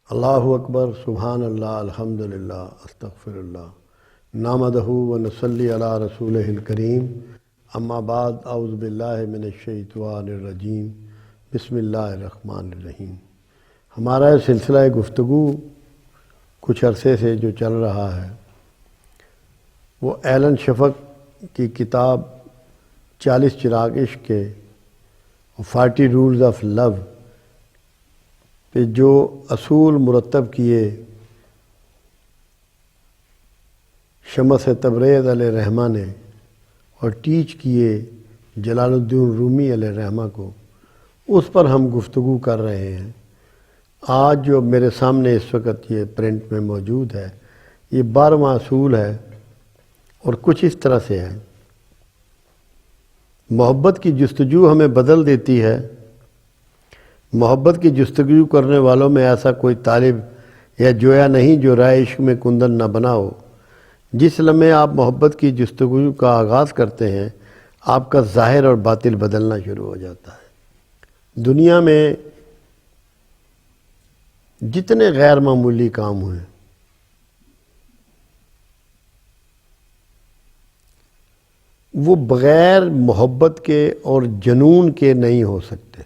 اللہ اکبر، سبحان اللہ، الحمدللہ، استغفر اللہ، نحمدہ و نصلی علی رسولہ الکریم، اما بعد، اعوذ باللہ من الشیطان الرجیم، بسم اللہ الرحمن الرحیم۔ ہمارا یہ سلسلہ گفتگو کچھ عرصے سے جو چل رہا ہے وہ ایلن شفق کی کتاب 40 چراغ عشق کے 40 رولز آف لو پہ جو اصول مرتب کیے شمس تبریز علیہ رحمہ نے اور ٹیچ کیے جلال الدین رومی علیہ رحمہ کو، اس پر ہم گفتگو کر رہے ہیں۔ آج جو میرے سامنے اس وقت یہ پرنٹ میں موجود ہے، یہ 12واں اصول ہے اور کچھ اس طرح سے ہے: محبت کی جستجو ہمیں بدل دیتی ہے۔ محبت کی جستجو کرنے والوں میں ایسا کوئی طالب یا جویا نہیں جو رائے عشق میں کندن نہ بنا ہو۔ جس لمحے آپ محبت کی جستجو کا آغاز کرتے ہیں، آپ کا ظاہر اور باطن بدلنا شروع ہو جاتا ہے۔ دنیا میں جتنے غیر معمولی کام ہوئے، وہ بغیر محبت کے اور جنون کے نہیں ہو سکتے۔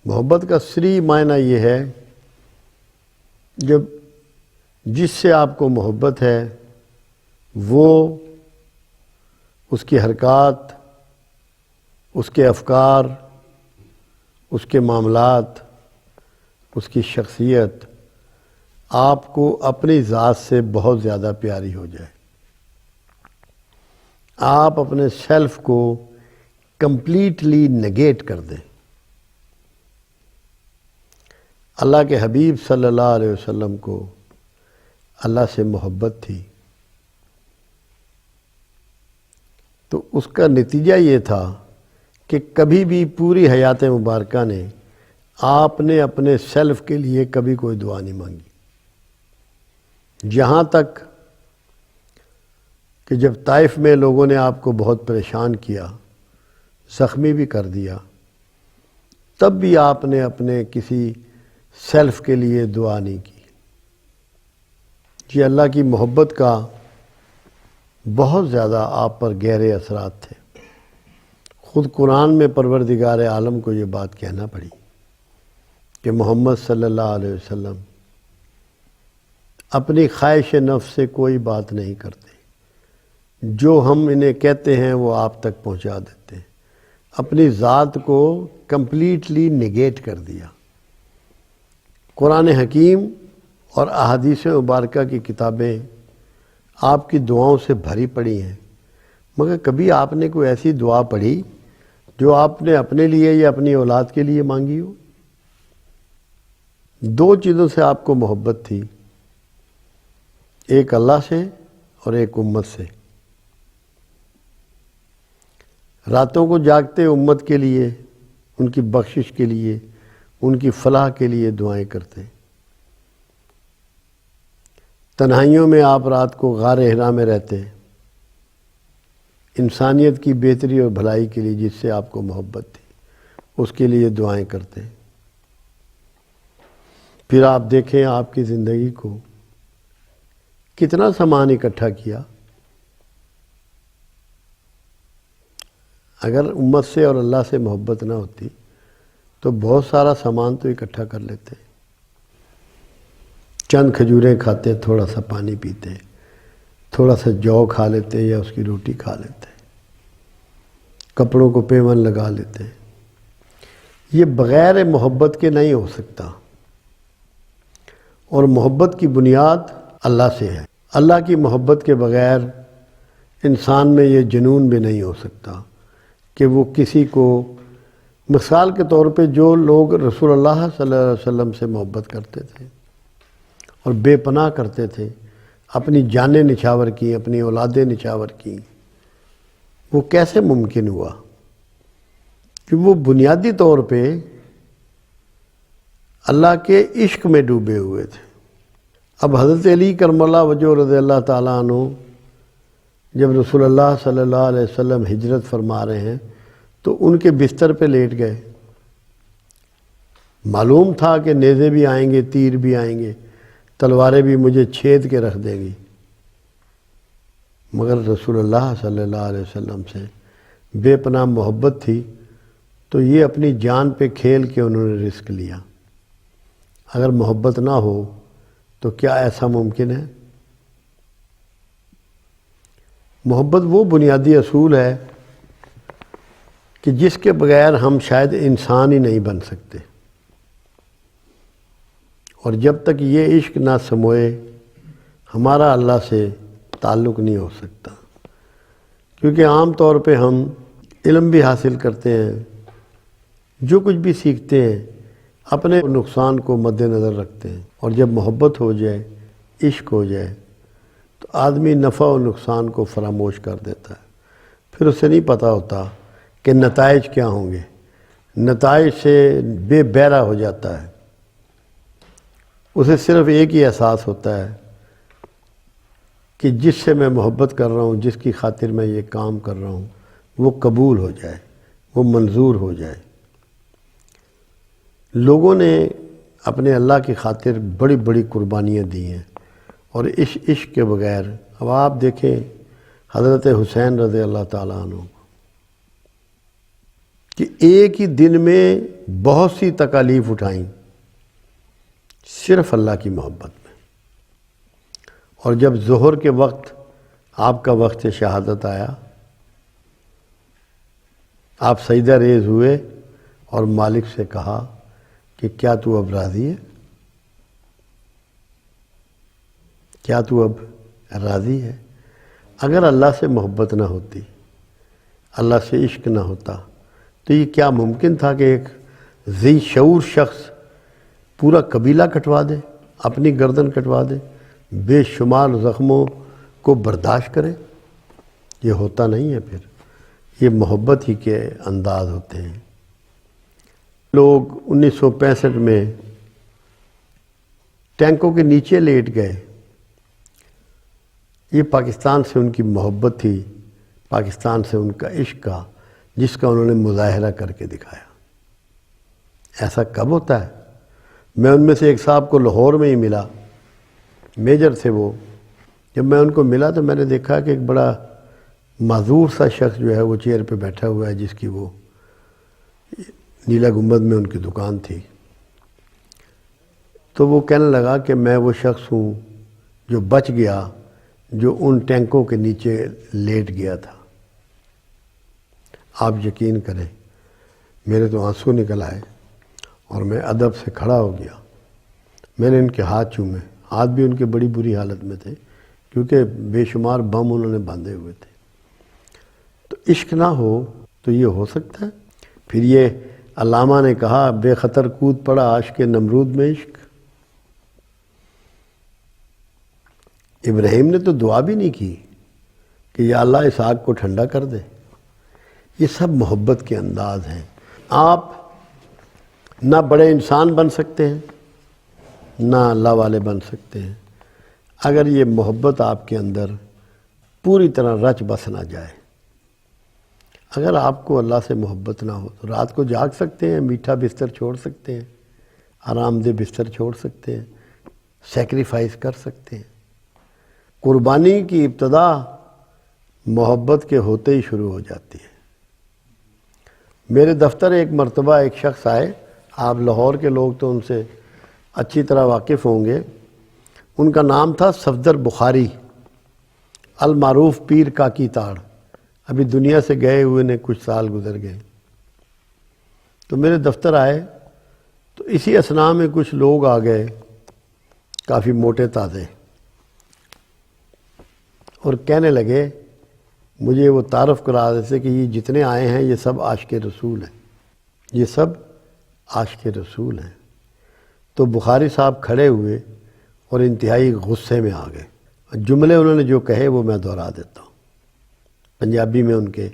محبت کا صریح معنی یہ ہے، جس سے آپ کو محبت ہے وہ اس کی حرکات، اس کے افکار، اس کے معاملات، اس کی شخصیت آپ کو اپنی ذات سے بہت زیادہ پیاری ہو جائے۔ آپ اپنے سیلف کو کمپلیٹلی نگیٹ کر دیں۔ اللہ کے حبیب صلی اللہ علیہ وسلم کو اللہ سے محبت تھی، تو اس کا نتیجہ یہ تھا کہ کبھی بھی پوری حیات مبارکہ نے آپ نے اپنے سیلف کے لیے کبھی کوئی دعا نہیں مانگی، یہاں تک کہ جب طائف میں لوگوں نے آپ کو بہت پریشان کیا، زخمی بھی کر دیا، تب بھی آپ نے اپنے کسی سیلف کے لیے دعا نہیں کی۔ یہ اللہ کی محبت کا بہت زیادہ آپ پر گہرے اثرات تھے۔ خود قرآن میں پروردگار عالم کو یہ بات کہنا پڑی کہ محمد صلی اللہ علیہ وسلم اپنی خواہش نفس سے کوئی بات نہیں کرتے، جو ہم انہیں کہتے ہیں وہ آپ تک پہنچا دیتے ہیں۔ اپنی ذات کو کمپلیٹلی نگیٹ کر دیا۔ قرآن حکیم اور احادیث مبارکہ کی کتابیں آپ کی دعاؤں سے بھری پڑی ہیں، مگر کبھی آپ نے کوئی ایسی دعا پڑھی جو آپ نے اپنے لیے یا اپنی اولاد کے لیے مانگی ہو؟ دو چیزوں سے آپ کو محبت تھی، ایک اللہ سے اور ایک امت سے۔ راتوں کو جاگتے امت کے لیے، ان کی بخشش کے لیے، ان کی فلاح کے لیے دعائیں کرتے۔ تنہائیوں میں آپ رات کو غار حرا میں رہتے، انسانیت کی بہتری اور بھلائی کے لیے جس سے آپ کو محبت تھی، اس کے لیے دعائیں کرتے۔ پھر آپ دیکھیں آپ کی زندگی کو کتنا سامان اکٹھا کیا۔ اگر امت سے اور اللہ سے محبت نہ ہوتی تو بہت سارا سامان تو اکٹھا کر لیتے، چند کھجوریں کھاتے، تھوڑا سا پانی پیتے، تھوڑا سا جو کھا لیتے یا اس کی روٹی کھا لیتے، کپڑوں کو پیون لگا لیتے۔ یہ بغیر محبت کے نہیں ہو سکتا، اور محبت کی بنیاد اللہ سے ہے۔ اللہ کی محبت کے بغیر انسان میں یہ جنون بھی نہیں ہو سکتا کہ وہ کسی کو، مثال کے طور پہ جو لوگ رسول اللہ صلی اللہ علیہ وسلم سے محبت کرتے تھے اور بے پناہ کرتے تھے، اپنی جانیں نچھاور کی، اپنی اولادیں نچھاور کی، وہ کیسے ممکن ہوا؟ کہ وہ بنیادی طور پہ اللہ کے عشق میں ڈوبے ہوئے تھے۔ اب حضرت علی کرم اللہ وجہہ رضی اللہ تعالیٰ عنہ جب رسول اللہ صلی اللہ علیہ وسلم ہجرت فرما رہے ہیں تو ان کے بستر پہ لیٹ گئے، معلوم تھا کہ نیزے بھی آئیں گے، تیر بھی آئیں گے، تلواریں بھی مجھے چھید کے رکھ دیں گی، مگر رسول اللہ صلی اللہ علیہ وسلم سے بے پناہ محبت تھی تو یہ اپنی جان پہ کھیل کے انہوں نے رسک لیا۔ اگر محبت نہ ہو تو کیا ایسا ممکن ہے؟ محبت وہ بنیادی اصول ہے کہ جس کے بغیر ہم شاید انسان ہی نہیں بن سکتے، اور جب تک یہ عشق نہ سموئے ہمارا اللہ سے تعلق نہیں ہو سکتا۔ کیونکہ عام طور پہ ہم علم بھی حاصل کرتے ہیں، جو کچھ بھی سیکھتے ہیں اپنے نقصان کو مد نظر رکھتے ہیں، اور جب محبت ہو جائے، عشق ہو جائے تو آدمی نفع و نقصان کو فراموش کر دیتا ہے۔ پھر اسے نہیں پتہ ہوتا کہ نتائج کیا ہوں گے، نتائج سے بے بہرہ ہو جاتا ہے۔ اسے صرف ایک ہی احساس ہوتا ہے کہ جس سے میں محبت کر رہا ہوں، جس کی خاطر میں یہ کام کر رہا ہوں، وہ قبول ہو جائے، وہ منظور ہو جائے۔ لوگوں نے اپنے اللہ کی خاطر بڑی بڑی قربانیاں دی ہیں، اور اس عشق کے بغیر اب آپ دیکھیں حضرت حسین رضی اللہ تعالیٰ عنہ کہ ایک ہی دن میں بہت سی تکالیف اٹھائیں صرف اللہ کی محبت میں، اور جب ظہر کے وقت آپ کا وقت شہادت آیا، آپ سجدہ ریز ہوئے اور مالک سے کہا کہ کیا تو اب راضی ہے؟ کیا تو اب راضی ہے؟ اگر اللہ سے محبت نہ ہوتی، اللہ سے عشق نہ ہوتا تو یہ کیا ممکن تھا کہ ایک ذی شعور شخص پورا قبیلہ کٹوا دے، اپنی گردن کٹوا دے، بے شمار زخموں کو برداشت کرے؟ یہ ہوتا نہیں ہے۔ پھر یہ محبت ہی کے انداز ہوتے ہیں۔ لوگ 1965 میں ٹینکوں کے نیچے لیٹ گئے، یہ پاکستان سے ان کی محبت تھی، پاکستان سے ان کا عشق کا، جس کا انہوں نے مظاہرہ کر کے دکھایا۔ ایسا کب ہوتا ہے؟ میں ان میں سے ایک صاحب کو لاہور میں ہی ملا، میجر تھے وہ۔ جب میں ان کو ملا تو میں نے دیکھا کہ ایک بڑا معذور سا شخص جو ہے وہ چیئر پہ بیٹھا ہوا ہے، جس کی وہ نیلا گنبد میں ان کی دکان تھی۔ تو وہ کہنے لگا کہ میں وہ شخص ہوں جو بچ گیا، جو ان ٹینکوں کے نیچے لیٹ گیا تھا۔ آپ یقین کریں میرے تو آنسو نکل آئے، اور میں ادب سے کھڑا ہو گیا۔ میں نے ان کے ہاتھ چومے، ہاتھ بھی ان کے بڑی بری حالت میں تھے کیونکہ بے شمار بم انہوں نے باندھے ہوئے تھے۔ تو عشق نہ ہو تو یہ ہو سکتا ہے؟ پھر یہ علامہ نے کہا بے خطر کود پڑا عاشق نمرود میں عشق۔ ابراہیم نے تو دعا بھی نہیں کی کہ یا اللہ اس آگ کو ٹھنڈا کر دے۔ یہ سب محبت کے انداز ہیں۔ آپ نہ بڑے انسان بن سکتے ہیں، نہ اللہ والے بن سکتے ہیں، اگر یہ محبت آپ کے اندر پوری طرح رچ بس نہ جائے۔ اگر آپ کو اللہ سے محبت نہ ہو تو رات کو جاگ سکتے ہیں، میٹھا بستر چھوڑ سکتے ہیں، آرام دہ بستر چھوڑ سکتے ہیں، سیکریفائس کر سکتے ہیں۔ قربانی کی ابتدا محبت کے ہوتے ہی شروع ہو جاتی ہے۔ میرے دفتر ایک مرتبہ ایک شخص آئے، آپ لاہور کے لوگ تو ان سے اچھی طرح واقف ہوں گے، ان کا نام تھا صفدر بخاری، المعروف پیر کاکی تاڑ۔ ابھی دنیا سے گئے ہوئے نے کچھ سال گزر گئے۔ تو میرے دفتر آئے تو اسی اثناء میں کچھ لوگ آ گئے، کافی موٹے تازے، اور کہنے لگے، مجھے وہ تعارف کرا دیتے کہ یہ جتنے آئے ہیں یہ سب عاشق رسول ہیں، یہ سب عاشق رسول ہیں۔ تو بخاری صاحب کھڑے ہوئے اور انتہائی غصے میں آ گئے۔ جملے انہوں نے جو کہے وہ میں دہرا دیتا ہوں، پنجابی میں ان کے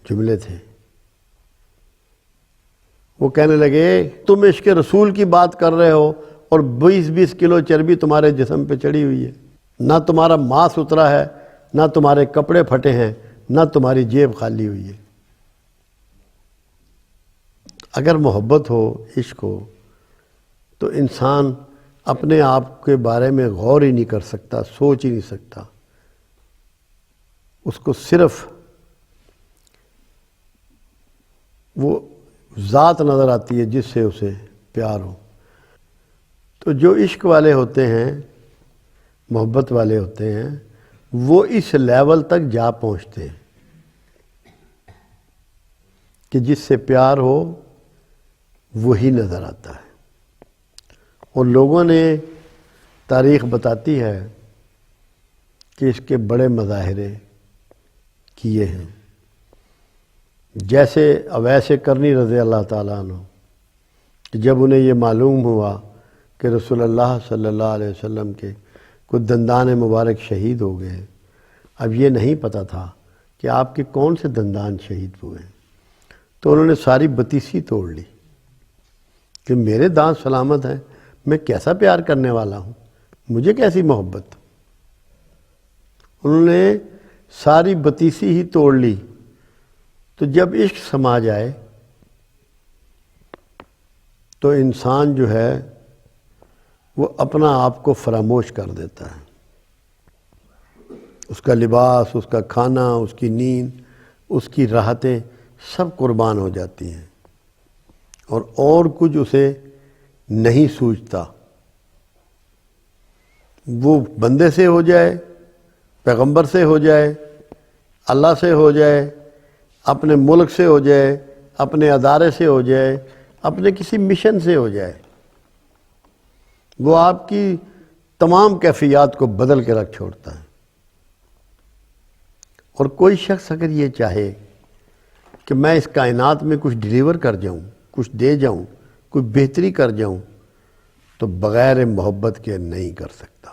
جملے تھے۔ وہ کہنے لگے تم عشق رسول کی بات کر رہے ہو اور 20-20 کلو چربی تمہارے جسم پہ چڑھی ہوئی ہے، نہ تمہارا ماس اترا ہے، نہ تمہارے کپڑے پھٹے ہیں، نہ تمہاری جیب خالی ہوئی ہے۔ اگر محبت ہو، عشق ہو، تو انسان اپنے آپ کے بارے میں غور ہی نہیں کر سکتا، سوچ ہی نہیں سکتا. اس کو صرف وہ ذات نظر آتی ہے جس سے اسے پیار ہو. تو جو عشق والے ہوتے ہیں، محبت والے ہوتے ہیں، وہ اس لیول تک جا پہنچتے ہیں کہ جس سے پیار ہو وہی نظر آتا ہے. اور لوگوں نے تاریخ بتاتی ہے کہ اس کے بڑے مظاہرے کیے ہیں، جیسے اویس کرنی رضی اللہ تعالیٰ عنہ کہ جب انہیں یہ معلوم ہوا کہ رسول اللہ صلی اللہ علیہ وسلم کے کچھ دندان مبارک شہید ہو گئے، اب یہ نہیں پتہ تھا کہ آپ کے کون سے دندان شہید ہوئے ہیں، تو انہوں نے ساری بتیسی توڑ لی کہ میرے دانت سلامت ہیں، میں کیسا پیار کرنے والا ہوں، مجھے کیسی محبت. انہوں نے ساری بتیسی ہی توڑ لی. تو جب عشق سما جائے تو انسان جو ہے وہ اپنا آپ کو فراموش کر دیتا ہے. اس کا لباس، اس کا کھانا، اس کی نیند، اس کی راحتیں سب قربان ہو جاتی ہیں، اور کچھ اسے نہیں سوچتا. وہ بندے سے ہو جائے، پیغمبر سے ہو جائے، اللہ سے ہو جائے، اپنے ملک سے ہو جائے، اپنے ادارے سے ہو جائے، اپنے کسی مشن سے ہو جائے، وہ آپ کی تمام کیفیات کو بدل کے رکھ چھوڑتا ہے. اور کوئی شخص اگر یہ چاہے کہ میں اس کائنات میں کچھ ڈیلیور کر جاؤں، کچھ دے جاؤں، کوئی بہتری کر جاؤں، تو بغیر محبت کے نہیں کر سکتا،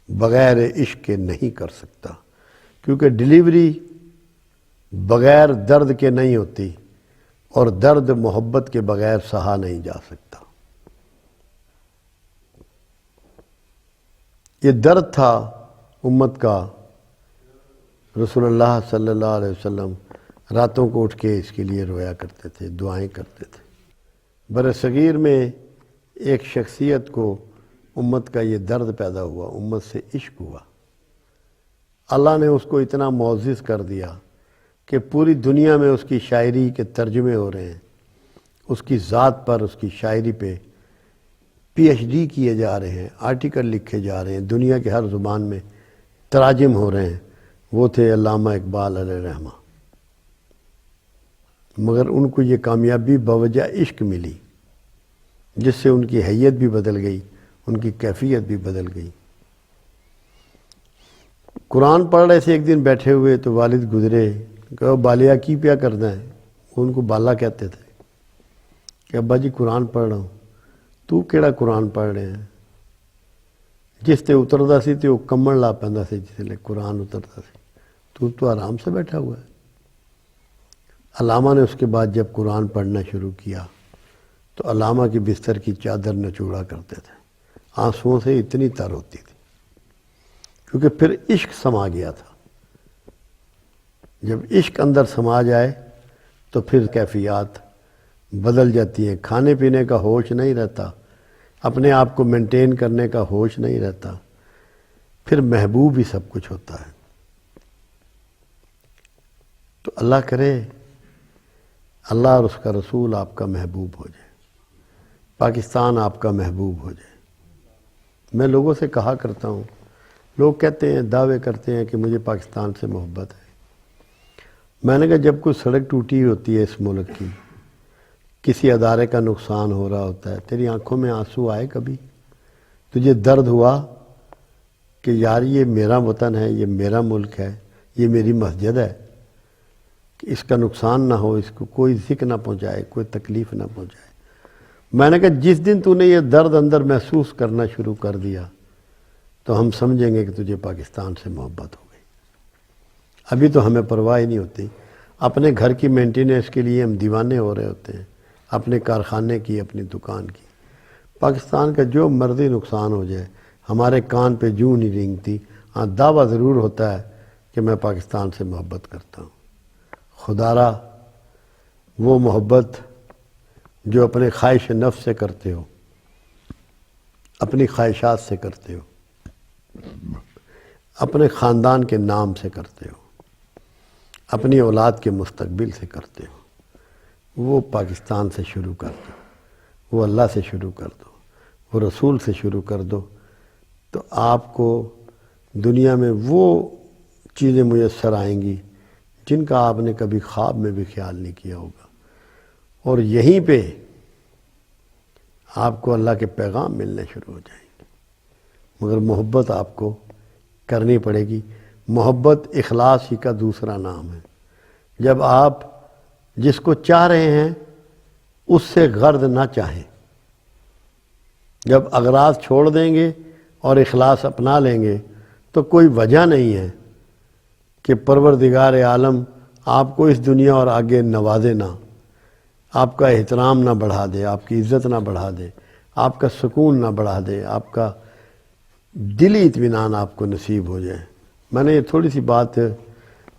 بغیر عشق کے نہیں کر سکتا. کیونکہ ڈیلیوری بغیر درد کے نہیں ہوتی، اور درد محبت کے بغیر سہا نہیں جا سکتا. یہ درد تھا امت کا. رسول اللہ صلی اللہ علیہ وسلم راتوں کو اٹھ کے اس کے لیے رویا کرتے تھے، دعائیں کرتے تھے. برصغیر میں ایک شخصیت کو امت کا یہ درد پیدا ہوا، امت سے عشق ہوا. اللہ نے اس کو اتنا معزز کر دیا کہ پوری دنیا میں اس کی شاعری کے ترجمے ہو رہے ہیں، اس کی ذات پر، اس کی شاعری پہ PhD کیے جا رہے ہیں، آرٹیکل لکھے جا رہے ہیں، دنیا کے ہر زبان میں تراجم ہو رہے ہیں. وہ تھے علامہ اقبال علیہ رحمہ. مگر ان کو یہ کامیابی بوجہ عشق ملی، جس سے ان کی حیت بھی بدل گئی، ان کی کیفیت بھی بدل گئی. قرآن پڑھ رہے تھے، ایک دن بیٹھے ہوئے تو والد گزرے، کہ بالیا کی پیا کرنا ہے. وہ ان کو بالا کہتے تھے کہ ابا جی قرآن پڑھ رہا ہوں. تو کیڑا قرآن پڑھ رہے ہیں؟ جس تے اتردا سی تے وہ کمن لا پیندا سی جس لے قرآن اتردا سی. تو آرام سے بیٹھا ہوا ہے. علامہ نے اس کے بعد جب قرآن پڑھنا شروع کیا تو علامہ کی بستر کی چادر نچوڑا کرتے تھے، آنسوؤں سے اتنی تر ہوتی تھی، کیونکہ پھر عشق سما گیا تھا. جب عشق اندر سما جائے تو پھر کیفیات بدل جاتی ہیں. کھانے پینے کا ہوش نہیں رہتا، اپنے آپ کو مینٹین کرنے کا ہوش نہیں رہتا، پھر محبوب ہی سب کچھ ہوتا ہے. تو اللہ کرے اللہ اور اس کا رسول آپ کا محبوب ہو جائے، پاکستان آپ کا محبوب ہو جائے. میں لوگوں سے کہا کرتا ہوں، لوگ کہتے ہیں، دعوے کرتے ہیں کہ مجھے پاکستان سے محبت ہے. میں نے کہا جب کوئی سڑک ٹوٹی ہوتی ہے اس ملک کی، کسی ادارے کا نقصان ہو رہا ہوتا ہے، تیری آنکھوں میں آنسو آئے کبھی؟ تجھے درد ہوا کہ یار یہ میرا وطن ہے، یہ میرا ملک ہے، یہ میری مسجد ہے، کہ اس کا نقصان نہ ہو، اس کو کوئی ذکر نہ پہنچائے، کوئی تکلیف نہ پہنچائے؟ میں نے کہا جس دن تو نے یہ درد اندر محسوس کرنا شروع کر دیا تو ہم سمجھیں گے کہ تجھے پاکستان سے محبت ہو گئی. ابھی تو ہمیں پرواہ ہی نہیں ہوتی. اپنے گھر کی مینٹیننس کے لیے ہم دیوانے ہو رہے ہوتے ہیں، اپنے کارخانے کی، اپنی دکان کی. پاکستان کا جو مرضی نقصان ہو جائے ہمارے کان پہ جوں نہیں رینگتی. ہاں دعویٰ ضرور ہوتا ہے کہ میں پاکستان سے محبت کرتا ہوں. خدا را وہ محبت جو اپنے خواہش نفس سے کرتے ہو اپنی خواہشات سے کرتے ہو، اپنے خاندان کے نام سے کرتے ہو، اپنی اولاد کے مستقبل سے کرتے ہو، وہ پاکستان سے شروع کر دو، وہ اللہ سے شروع کر دو، وہ رسول سے شروع کر دو، تو آپ کو دنیا میں وہ چیزیں میسر آئیں گی جن کا آپ نے کبھی خواب میں بھی خیال نہیں کیا ہوگا، اور یہیں پہ آپ کو اللہ کے پیغام ملنے شروع ہو جائیں گے۔ مگر محبت آپ کو کرنی پڑے گی۔ محبت اخلاص ہی کا دوسرا نام ہے۔ جب آپ جس کو چاہ رہے ہیں اس سے غرض نہ چاہیں، جب اغراض چھوڑ دیں گے اور اخلاص اپنا لیں گے تو کوئی وجہ نہیں ہے کہ پروردگار عالم آپ کو اس دنیا اور آگے نوازے نہ، آپ کا احترام نہ بڑھا دے، آپ کی عزت نہ بڑھا دے، آپ کا سکون نہ بڑھا دے، آپ کا دلی اطمینان آپ کو نصیب ہو جائے۔ میں نے یہ تھوڑی سی بات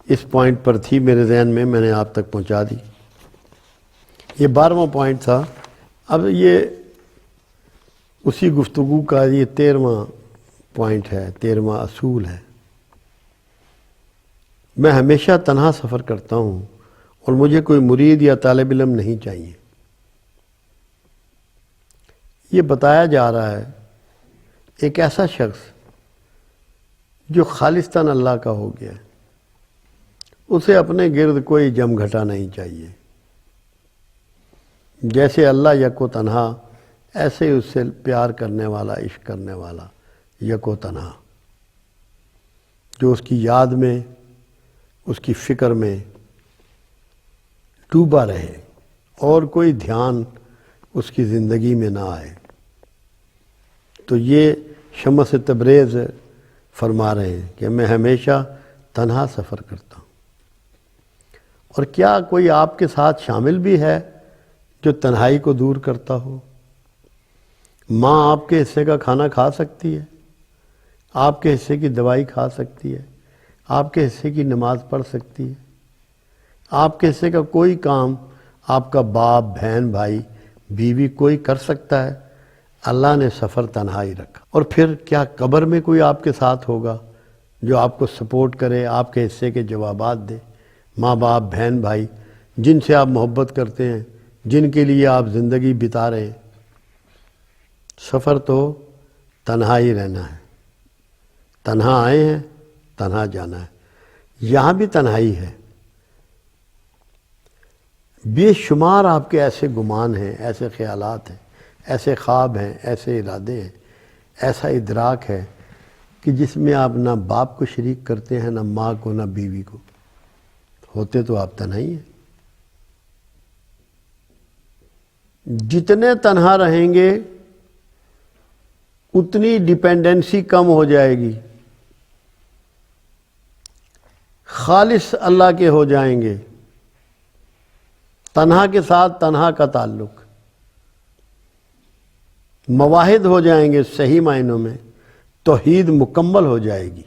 اس پوائنٹ پر تھی میرے ذہن میں نے آپ تک پہنچا دی۔ یہ 12واں پوائنٹ تھا۔ اب یہ اسی گفتگو کا یہ 13واں پوائنٹ ہے، 13واں اصول ہے۔ میں ہمیشہ تنہا سفر کرتا ہوں اور مجھے کوئی مرید یا طالب علم نہیں چاہیے۔ یہ بتایا جا رہا ہے ایک ایسا شخص جو خالصتاً اللہ کا ہو گیا ہے، اسے اپنے گرد کوئی جم گھٹا نہیں چاہیے۔ جیسے اللہ یک و تنہا، ایسے ہی اس سے پیار کرنے والا، عشق کرنے والا یک و تنہا، جو اس کی یاد میں، اس کی فکر میں ڈوبا رہے اور کوئی دھیان اس کی زندگی میں نہ آئے۔ تو یہ شمس تبریز فرما رہے ہیں کہ میں ہمیشہ تنہا سفر کرتا ہوں۔ اور کیا کوئی آپ کے ساتھ شامل بھی ہے جو تنہائی کو دور کرتا ہو؟ ماں آپ کے حصے کا کھانا کھا سکتی ہے، آپ کے حصے کی دوائی کھا سکتی ہے، آپ کے حصے کی نماز پڑھ سکتی ہے، آپ کے حصے کا کوئی کام آپ کا باپ، بہن، بھائی، بیوی کوئی کر سکتا ہے؟ اللہ نے سفر تنہائی رکھا۔ اور پھر کیا قبر میں کوئی آپ کے ساتھ ہوگا جو آپ کو سپورٹ کرے، آپ کے حصے کے جوابات دے؟ ماں باپ، بہن، بھائی، جن سے آپ محبت کرتے ہیں، جن کے لیے آپ زندگی بتا رہے ہیں۔ سفر تو تنہا ہی رہنا ہے، تنہا آئے ہیں، تنہا جانا ہے۔ یہاں بھی تنہائی ہے۔ بے شمار آپ کے ایسے گمان ہیں، ایسے خیالات ہیں، ایسے خواب ہیں، ایسے ارادے ہیں، ایسا ادراک ہے کہ جس میں آپ نہ باپ کو شریک کرتے ہیں، نہ ماں کو، نہ بیوی کو۔ ہوتے تو آپ تنہائی ہیں۔ جتنے تنہا رہیں گے اتنی ڈیپینڈنسی کم ہو جائے گی، خالص اللہ کے ہو جائیں گے۔ تنہا کے ساتھ تنہا کا تعلق، مواحد ہو جائیں گے، صحیح معنوں میں توحید مکمل ہو جائے گی۔